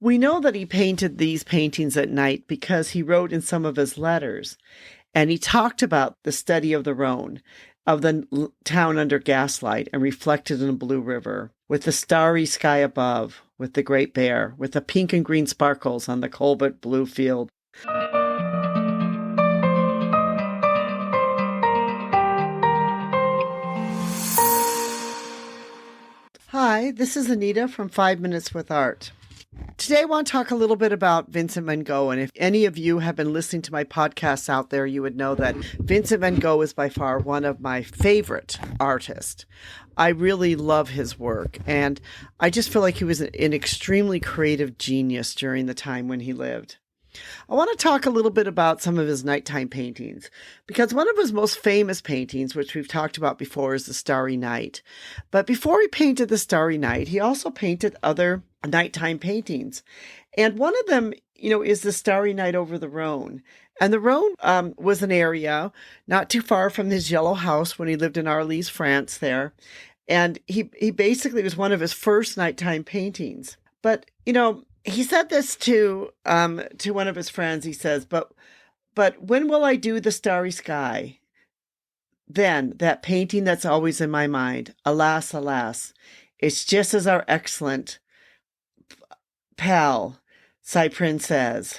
We know that he painted these paintings at night because he wrote in some of his letters, and he talked about the study of the Rhône, of the town under gaslight and reflected in a blue river, with the starry sky above, with the Great Bear, with the pink and green sparkles on the cobalt blue field. Hi, this is Anita from 5 Minutes with Art. Today I want to talk a little bit about Vincent Van Gogh, and if any of you have been listening to my podcasts out there, you would know that Vincent Van Gogh is by far one of my favorite artists. I really love his work, and I just feel like he was an extremely creative genius during the time when he lived. I want to talk a little bit about some of his nighttime paintings, because one of his most famous paintings, which we've talked about before, is the Starry Night. But before he painted the Starry Night, he also painted other nighttime paintings. And one of them, is the Starry Night over the Rhône. And the Rhône was an area not too far from his yellow house when he lived in Arles, France there. And he basically was one of his first nighttime paintings. But, he said this to one of his friends. He says, but when will I do the starry sky? Then that painting that's always in my mind, alas, alas, it's just as our excellent pal Cyprin says,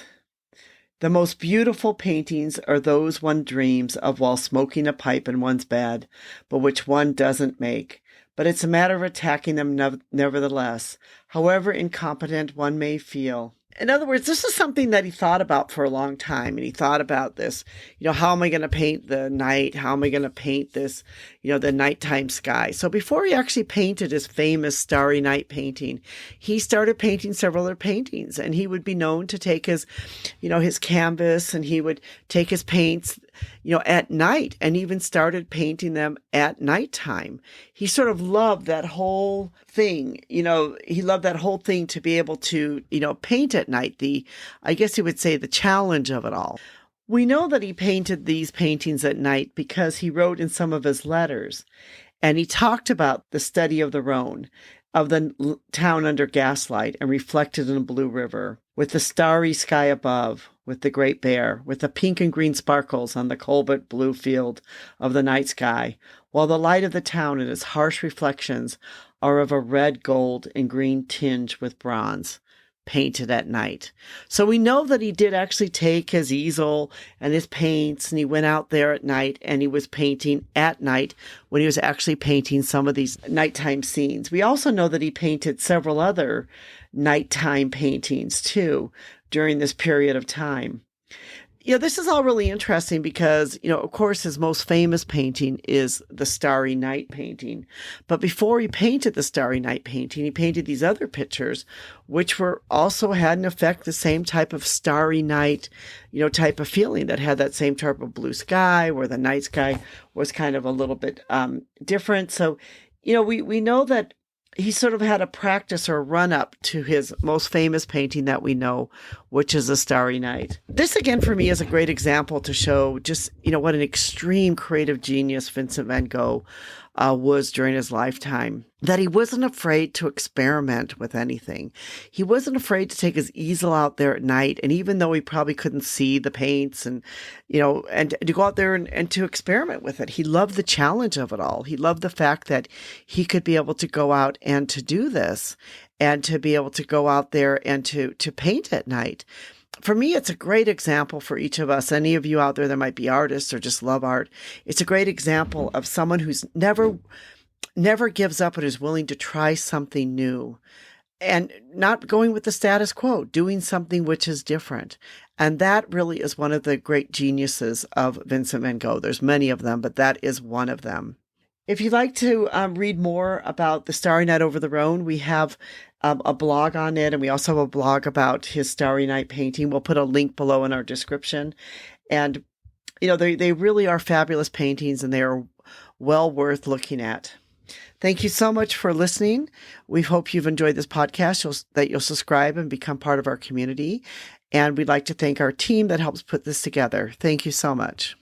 the most beautiful paintings are those one dreams of while smoking a pipe in one's bed, but which one doesn't make. But it's a matter of attacking them nevertheless, however incompetent one may feel. In other words, this is something that he thought about for a long time, and he thought about this, how am I going to paint the night? How am I going to paint this, the nighttime sky? So before he actually painted his famous Starry Night painting, he started painting several other paintings, and he would be known to take his, his canvas, and he would take his paints, at night, and even started painting them at nighttime. He sort of loved that whole thing, he loved that whole thing to be able to, paint at night, I guess you would say the challenge of it all. We know that he painted these paintings at night because he wrote in some of his letters, and he talked about the study of the Rhône, of the town under gaslight and reflected in a blue river, with the starry sky above, with the Great Bear, with the pink and green sparkles on the cobalt blue field of the night sky, while the light of the town and its harsh reflections are of a red, gold, and green tinge with bronze, painted at night. So we know that he did actually take his easel and his paints, and he went out there at night and he was painting at night when he was actually painting some of these nighttime scenes. We also know that he painted several other nighttime paintings too during this period of time. This is all really interesting because, of course, his most famous painting is the Starry Night painting. But before he painted the Starry Night painting, he painted these other pictures, which were also had in effect the same type of starry night, type of feeling, that had that same type of blue sky, where the night sky was kind of a little bit different. So, we know that he sort of had a practice or run up to his most famous painting that we know, which is a Starry Night. This, again, for me is a great example to show just, what an extreme creative genius Vincent Van Gogh was during his lifetime, that he wasn't afraid to experiment with anything. He wasn't afraid to take his easel out there at night. And even though he probably couldn't see the paints and to go out there and to experiment with it, he loved the challenge of it all. He loved the fact that he could be able to go out and to do this and to be able to go out there and to paint at night. For me, it's a great example for each of us. Any of you out there that might be artists or just love art, it's a great example of someone who's never gives up and is willing to try something new and not going with the status quo, doing something which is different. And that really is one of the great geniuses of Vincent Van Gogh. There's many of them, but that is one of them. If you'd like to read more about the Starry Night over the Rhône, we have a blog on it, and we also have a blog about his Starry Night painting. We'll put a link below in our description. And, they really are fabulous paintings, and they are well worth looking at. Thank you so much for listening. We hope you've enjoyed this podcast, that you'll subscribe and become part of our community. And we'd like to thank our team that helps put this together. Thank you so much.